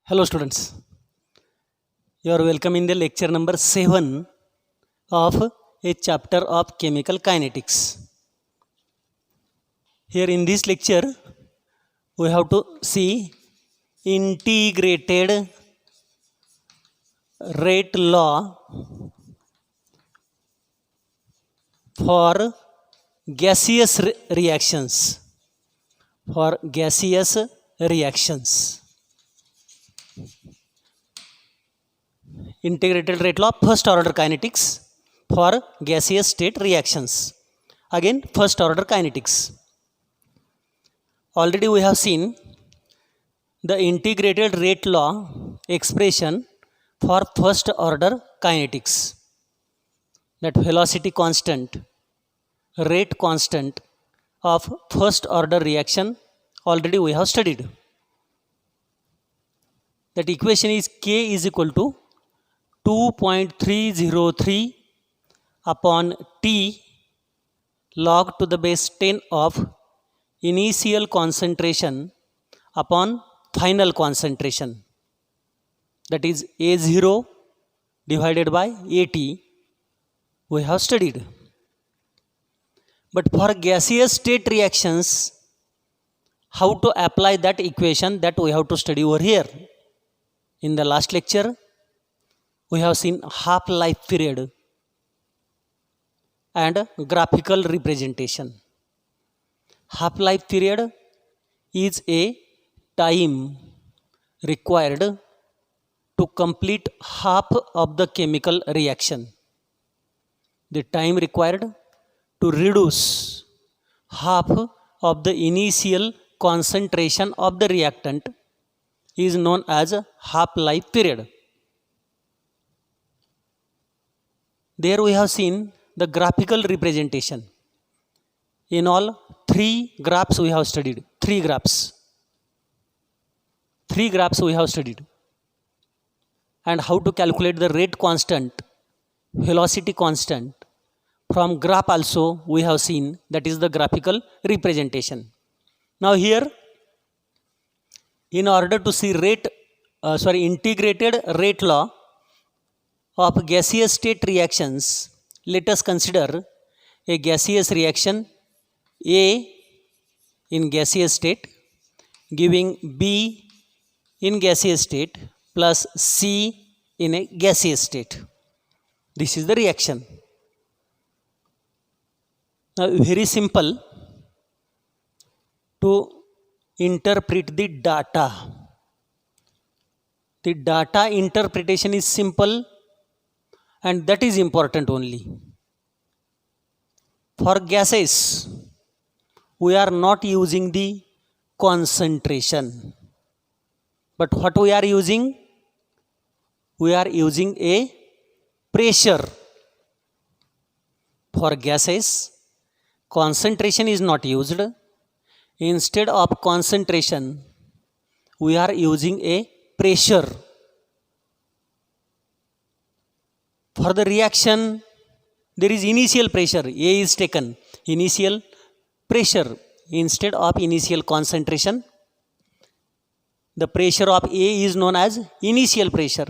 Hello students, you are welcome in the lecture number 7 of a chapter of chemical kinetics. Here in this lecture, we have to see integrated rate law for gaseous reactions. For gaseous reactions. Integrated rate law, first order kinetics for gaseous state reactions. Again, first order kinetics. Already we have seen the integrated rate law expression for first order kinetics. That velocity constant, rate constant of first order reaction already we have studied. That equation is K is equal to 2.303 upon T log to the base 10 of initial concentration upon final concentration. That is A0 divided by AT we have studied. But for gaseous state reactions, how to apply that equation, that we have to study over here. In the last lecture, we have seen half-life period and graphical representation. Half-life period is a time required to complete half of the chemical reaction. The time required to reduce half of the initial concentration of the reactant is known as half-life period. There we have seen the graphical representation. In all, 3 graphs we have studied. 3 graphs. 3 graphs we have studied. And how to calculate the rate constant, velocity constant. From graph also we have seen, that is the graphical representation. Now here, in order to see integrated rate law of gaseous state reactions, let us consider a gaseous reaction A in gaseous state giving B in gaseous state plus C in a gaseous state. This is the reaction. Now, very simple to interpret the data. The data interpretation is simple and that is important only. For gases, we are not using the concentration. But what we are using? We are using a pressure. For gases, concentration is not used. Instead of concentration, we are using a pressure. For the reaction, there is initial pressure. A is taken. Initial pressure instead of initial concentration. The pressure of A is known as initial pressure.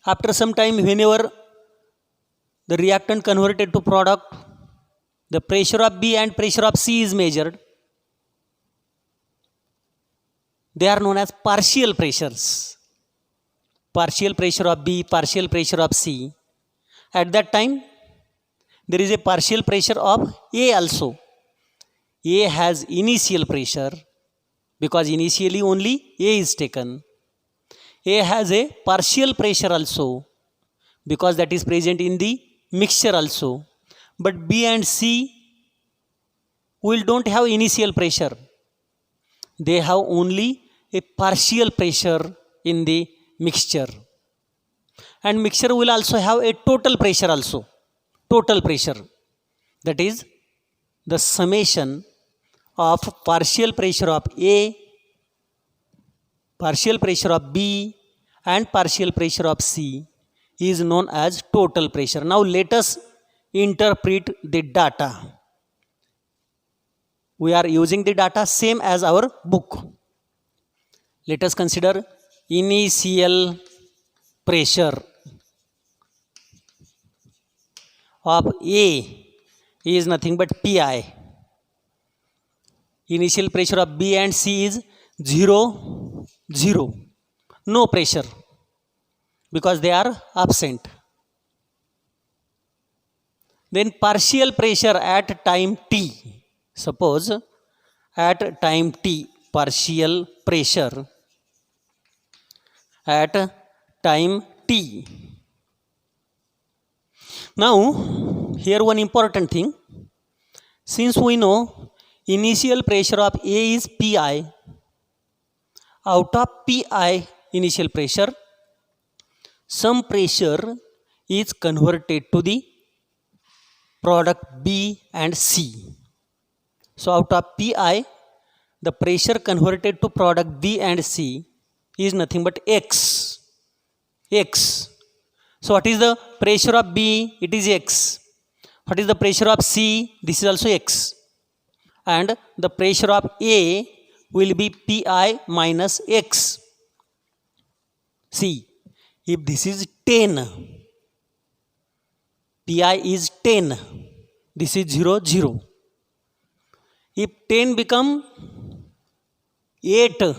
After some time, whenever the reactant converted to product, the pressure of B and pressure of C is measured. They are known as partial pressures. Partial pressure of B, partial pressure of C. At that time, there is a partial pressure of A also. A has initial pressure because initially only A is taken. A has a partial pressure also because that is present in the mixture also. But B and C don't have initial pressure. They have only a partial pressure in the mixture. And mixture will also have a total pressure also. Total pressure. That is the summation of partial pressure of A, partial pressure of B and partial pressure of C is known as total pressure. Now let us interpret the data. We are using the data same as our book. Let us consider initial pressure of A is nothing but Pi. Initial pressure of B and C is 0, 0. No pressure because they are absent. Then partial pressure at time t. Suppose at time t, partial pressure at time t. Now, here one important thing. Since we know initial pressure of A is Pi, out of Pi initial pressure, some pressure is converted to the product B and C. So out of Pi, the pressure converted to product B and C is nothing but X. X. So what is the pressure of B? It is X. What is the pressure of C? This is also X. And the pressure of A will be Pi minus X. See, if this is 10, Pi is 10, this is 0, 0. If 10 become 8,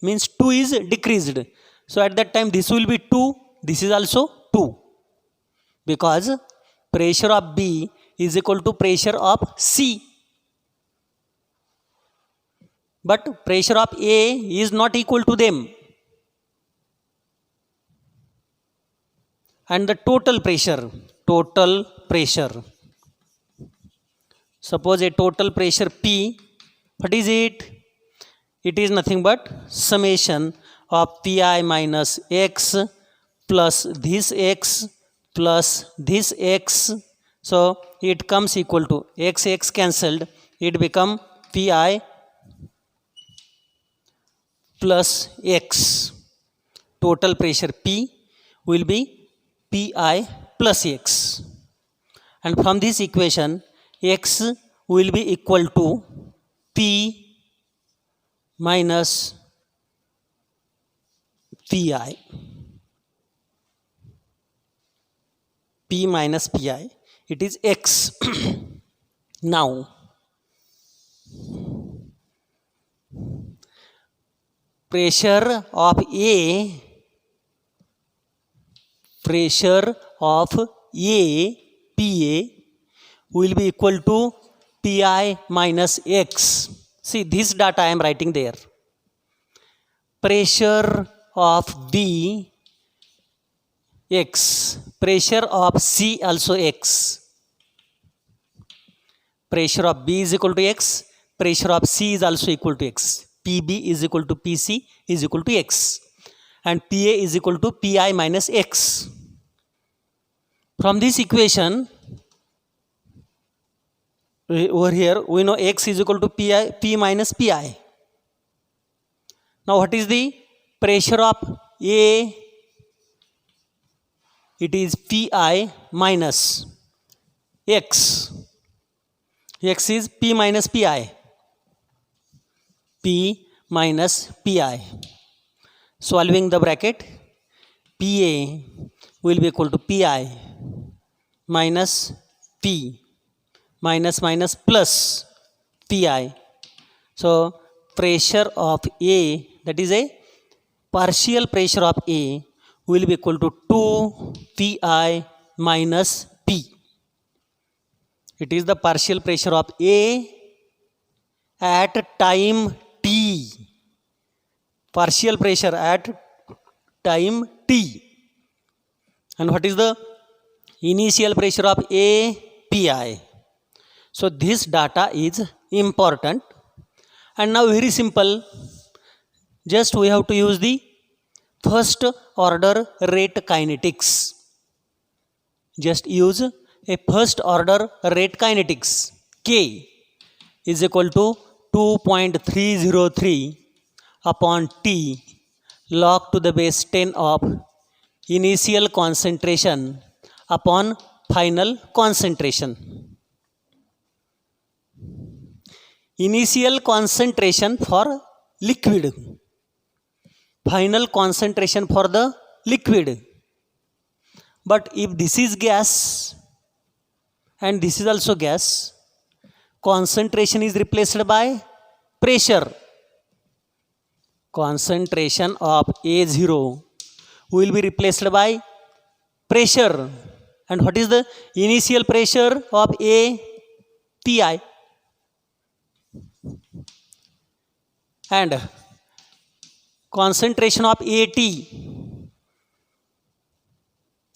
means 2 is decreased. So at that time this will be 2, this is also 2. Because pressure of B is equal to pressure of C. But pressure of A is not equal to them. And the total pressure, suppose a total pressure P, what is it? It is nothing but summation of Pi minus X plus this X plus this X. So it comes equal to X cancelled, it become Pi plus X. Total pressure P will be Pi plus X. And from this equation, X will be equal to P minus Pi. P minus Pi. It is X. Now, pressure of A PA will be equal to Pi minus X. See, this data I am writing there. Pressure of B X, pressure of C also X. Pressure of B is equal to X, pressure of C is also equal to X. PB is equal to PC is equal to X. And PA is equal to Pi minus X. From this equation, over here we know X is equal to P minus Pi. Now what is the pressure of A? It is Pi minus X. X is P minus Pi. P minus Pi. Solving the bracket, PA will be equal to Pi minus P minus plus Pi. So pressure of A, that is a partial pressure of A, will be equal to 2 Pi minus P. It is the partial pressure of A at time t. Partial pressure at time t. And what is the initial pressure of A? Pi. So this data is important. And now very simple. Just we have to use the first order rate kinetics. Just use a first order rate kinetics. K is equal to 2.303 upon T log to the base 10 of initial concentration upon final concentration. Initial concentration for liquid. final concentration for the liquid. But if this is gas and this is also gas, concentration is replaced by pressure. Concentration of A0 will be replaced by pressure. And what is the initial pressure of A? Pi. And concentration of AT,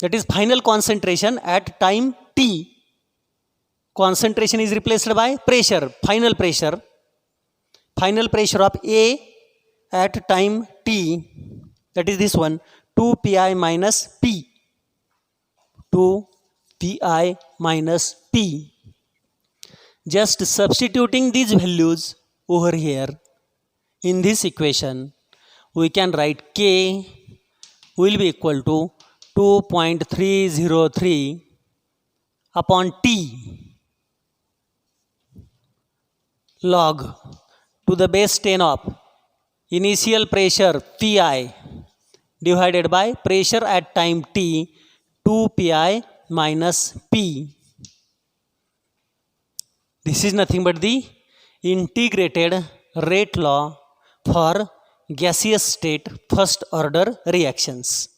that is final concentration at time t. Concentration is replaced by pressure, final pressure. Final pressure of A at time t, that is this one, 2 pi minus p. 2 pi minus p. Just substituting these values over here in this equation, we can write K will be equal to 2.303 upon T log to the base 10 of initial pressure Pi divided by pressure at time T, 2 pi minus p. This is nothing but the integrated rate law for gaseous state first order reactions.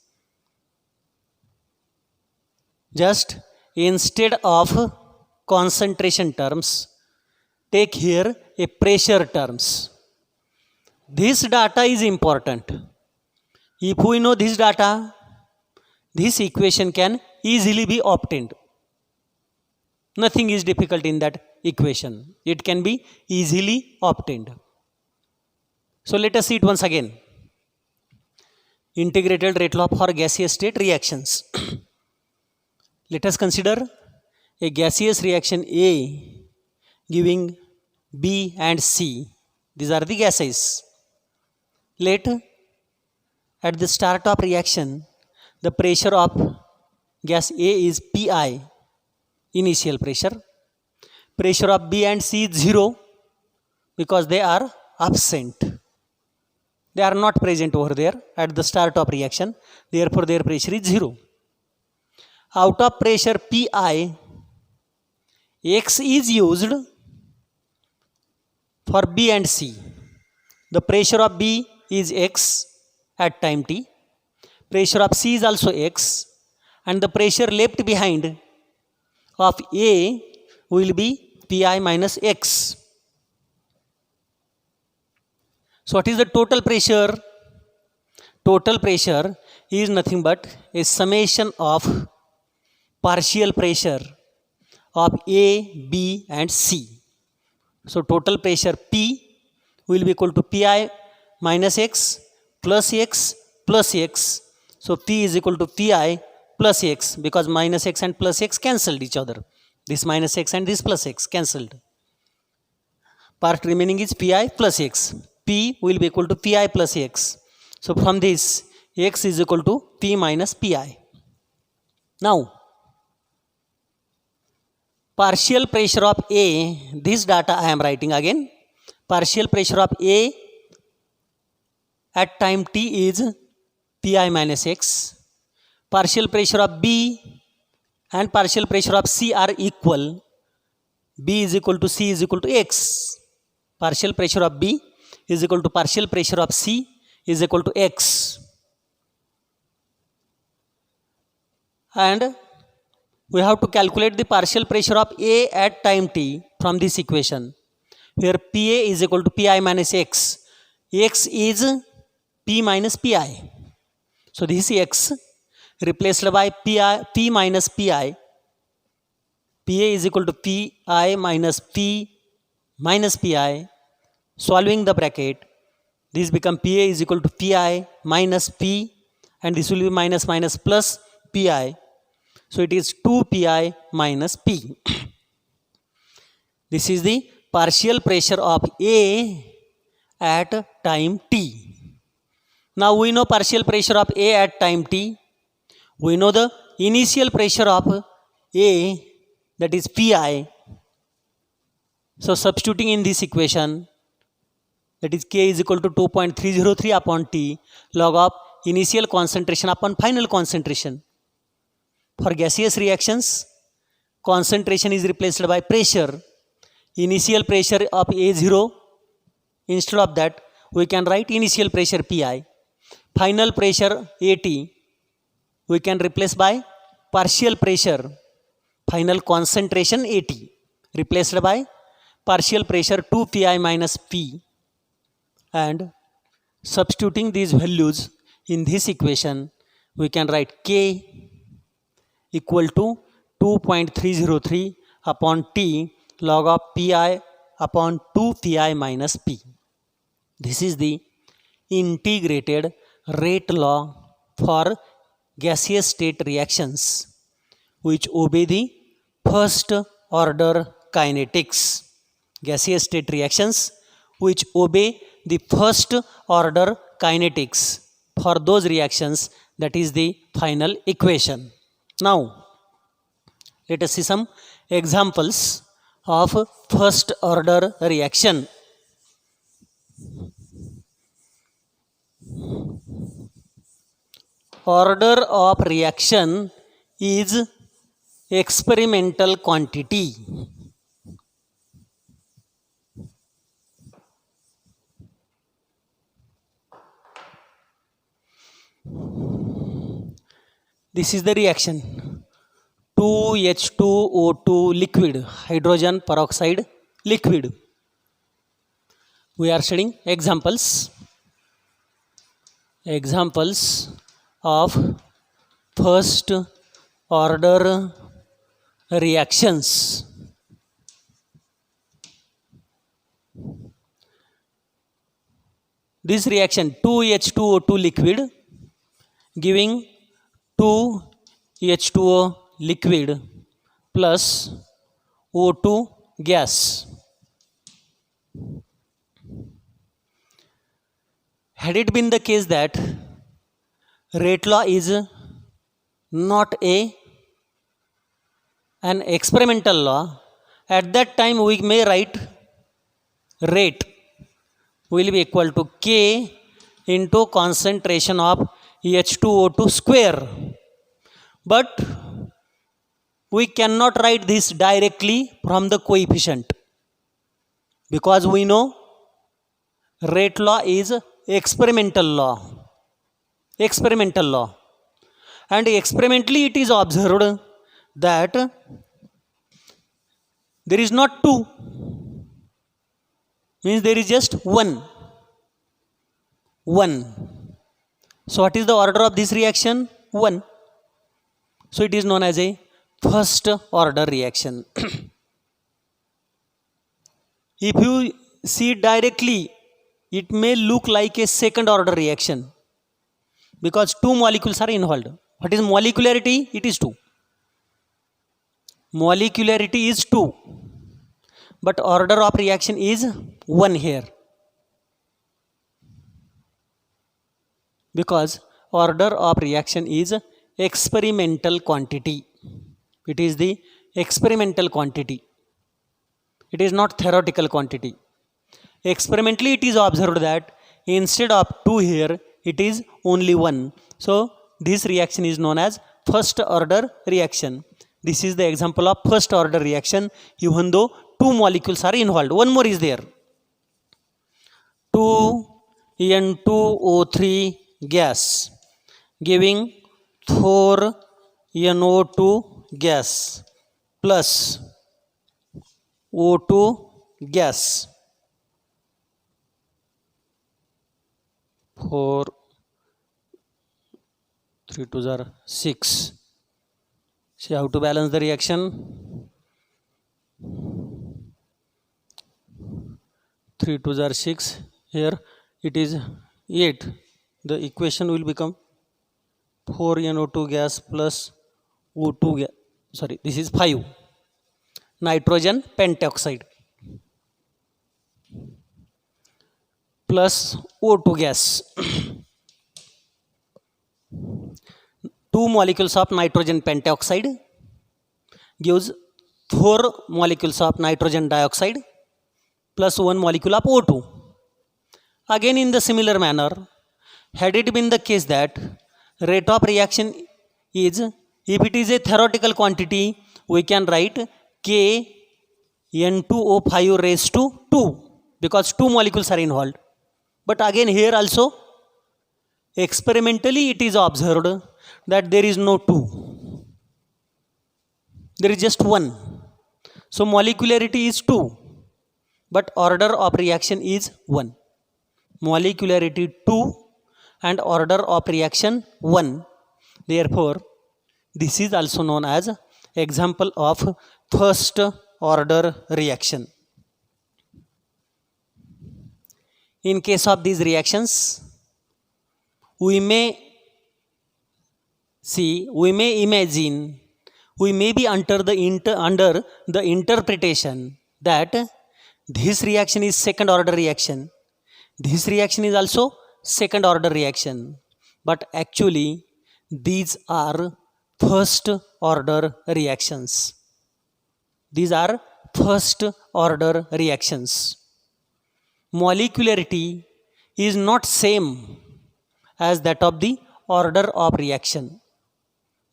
Just instead of concentration terms, take here a pressure terms. This data is important. If we know this data, this equation can easily be obtained. Nothing is difficult in that equation. It can be easily obtained. So let us see it once again. Integrated rate law for gaseous state reactions. Let us consider a gaseous reaction A giving B and C. These are the gases. Let at the start of reaction, the pressure of gas A is Pi, initial pressure. Pressure of B and C is 0 because they are absent. They are not present over there at the start of reaction. Therefore, their pressure is 0. Out of pressure Pi, X is used for B and C. The pressure of B is X at time t. Pressure of C is also X. And the pressure left behind of A will be Pi minus X. So what is the total pressure? Total pressure is nothing but a summation of partial pressure of A, B and C. So total pressure P will be equal to Pi minus X plus X plus X. So P is equal to Pi plus X because minus X and plus X cancelled each other. This minus X and this plus X cancelled. Part remaining is Pi plus X. P will be equal to Pi plus X. So from this, X is equal to P minus Pi. Now, partial pressure of A, this data I am writing again. Partial pressure of A at time t is Pi minus X. Partial pressure of B and partial pressure of C are equal. B is equal to C is equal to X. Partial pressure of B is equal to partial pressure of C is equal to X. And we have to calculate the partial pressure of A at time t from this equation, where Pa is equal to Pi minus X. X is P minus Pi. So this is X replaced by P minus Pi. Pa is equal to Pi minus P minus Pi. Solving the bracket, this become Pa is equal to Pi minus P, and this will be minus minus plus Pi. So it is 2 Pi minus P. This is the partial pressure of A at time t. Now we know partial pressure of A at time t. We know the initial pressure of A, that is Pi. So substituting in this equation, that is K is equal to 2.303 upon T log of initial concentration upon final concentration. For gaseous reactions, concentration is replaced by pressure. Initial pressure of A0, instead of that we can write initial pressure Pi. Final pressure AT we can replace by partial pressure. Final concentration AT replaced by partial pressure 2 Pi minus P, and substituting these values in this equation we can write K equal to 2.303 upon T log of Pi upon 2 Pi minus P. This is the integrated rate law for gaseous state reactions which obey the first order kinetics. Gaseous state reactions which obey the first order kinetics. For those reactions, that is the final equation. Now, let us see some examples of first order reaction. Order of reaction is experimental quantity. This is the reaction. 2H2O2 liquid, hydrogen peroxide liquid. We are studying examples of first order reactions. This reaction 2H2O2 liquid giving 2H2O liquid plus O2 gas. Had it been the case that rate law is not an experimental law, at that time we may write rate will be equal to K into concentration of H2O2 square. But we cannot write this directly from the coefficient, because we know rate law is experimental law. And experimentally it is observed that there is not 2, means there is just 1. So what is the order of this reaction? 1. So it is known as a first order reaction. If you see directly, it may look like a second order reaction because 2 molecules are involved. What is molecularity? It is 2. Molecularity is 2, but order of reaction is 1 here, because order of reaction is experimental quantity. It is the experimental quantity. It is not theoretical quantity. Experimentally it is observed that instead of 2 here, it is only 1. So this reaction is known as first order reaction. This is the example of first order reaction, even though 2 molecules are involved. One more is there. 2N2O3 gas giving 4NO2 gas plus O2 gas. 4, 3 2s are 6. See how to balance the reaction. 3 2s are 6. Here it is 8. The equation will become 4NO2 gas plus O2 gas. Sorry, this is 5. Nitrogen pentoxide plus O2 gas. 2 molecules of nitrogen pentoxide gives 4 molecules of nitrogen dioxide plus 1 molecule of O2. Again in the similar manner, had it been the case that rate of reaction is, if it is a theoretical quantity, we can write K N2O5 raised to 2 because 2 molecules are involved. But again here also experimentally it is observed that there is no 2. There is just 1. So molecularity is 2, but order of reaction is 1. Molecularity 2 and order of reaction 1. Therefore, this is also known as example of first order reaction. In case of these reactions, we may imagine, we may be under the interpretation that this reaction is second order reaction. This reaction is also second order reaction. But actually, these are first order reactions. These are first order reactions. Molecularity is not same as that of the order of reaction.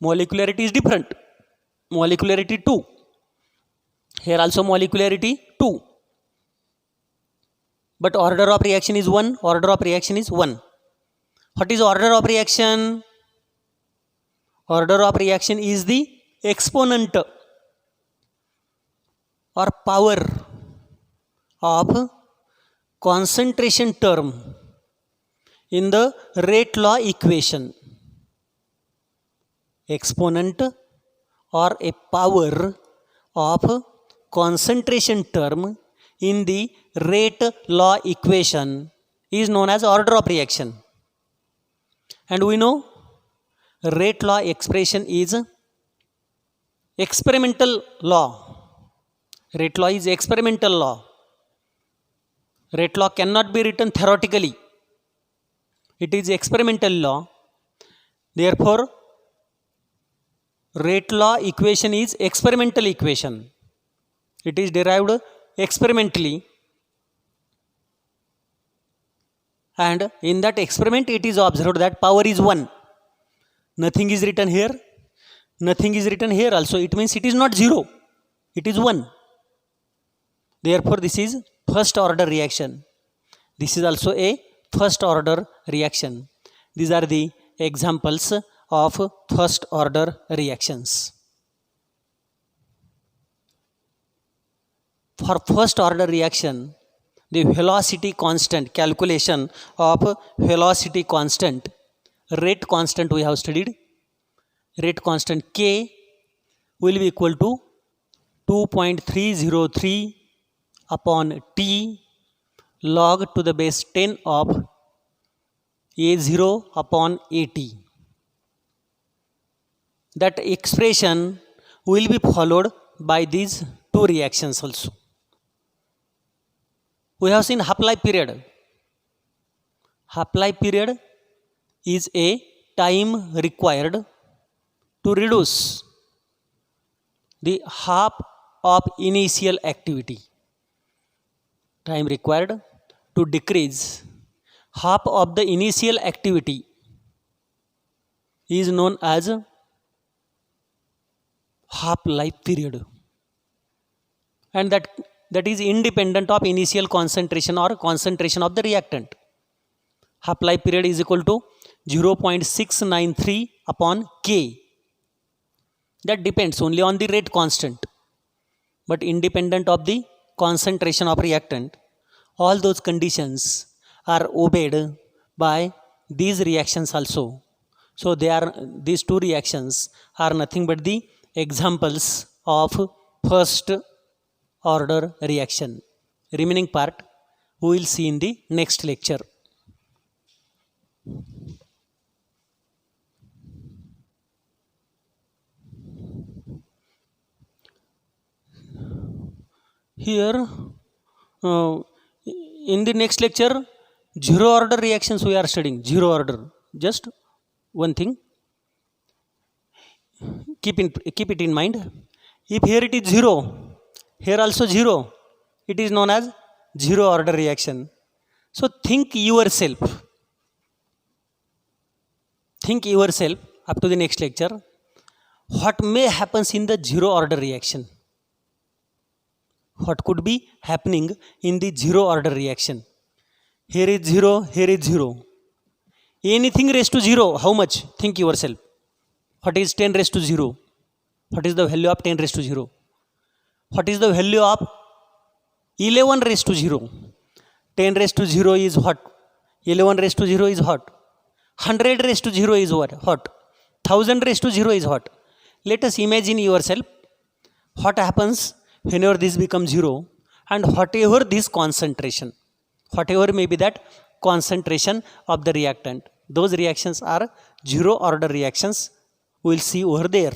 Molecularity is different. Molecularity 2. Here also molecularity 2. But order of reaction is 1. Order of reaction is 1. What is order of reaction? Order of reaction is the exponent or power of concentration term in the rate law equation. Exponent or a power of concentration term in the rate law equation is known as order of reaction. And we know rate law expression is experimental law. Rate law is experimental law. Rate law cannot be written theoretically. It is experimental law. Therefore, rate law equation is experimental equation. It is derived experimentally. And in that experiment, it is observed that power is 1. Nothing is written here. Nothing is written here also. It means it is not 0. It is 1. Therefore, this is first order reaction. This is also a first order reaction. These are the examples of first order reactions. For first order reaction, the velocity constant, calculation of velocity constant, rate constant we have studied. Rate constant K will be equal to 2.303 upon T log to the base 10 of A0 upon AT. That expression will be followed by these two reactions also. We have seen half-life period. Half-life period is a time required to reduce the half of initial activity. Time required to decrease half of the initial activity is known as half-life period, and that is independent of initial concentration or concentration of the reactant. Half-life period is equal to 0.693 upon K. That depends only on the rate constant, but independent of the concentration of reactant. All those conditions are obeyed by these reactions also. So these two reactions are nothing but the examples of first order reaction. Remaining part we will see in the next lecture. Here in the next lecture, zero order reactions we are studying. Zero order. Just one thing, keep it in mind. If here it is 0, here also 0, it is known as zero order reaction. So think yourself up to the next lecture, what may happens in the zero order reaction. What could be happening in the zero order reaction? Here is 0, here is 0. Anything raised to 0, how much? Think yourself. What is 10 raised to 0? What is the value of 10 raised to 0? What is the value of 11 raised to 0? 10 raised to 0 is what? 11 raised to 0 is what? 100 raised to 0 is what? 1000 raised to 0 is what? Let us imagine yourself what happens whenever this becomes 0, and whatever this concentration, whatever may be that concentration of the reactant, those reactions are zero order reactions. We will see over there.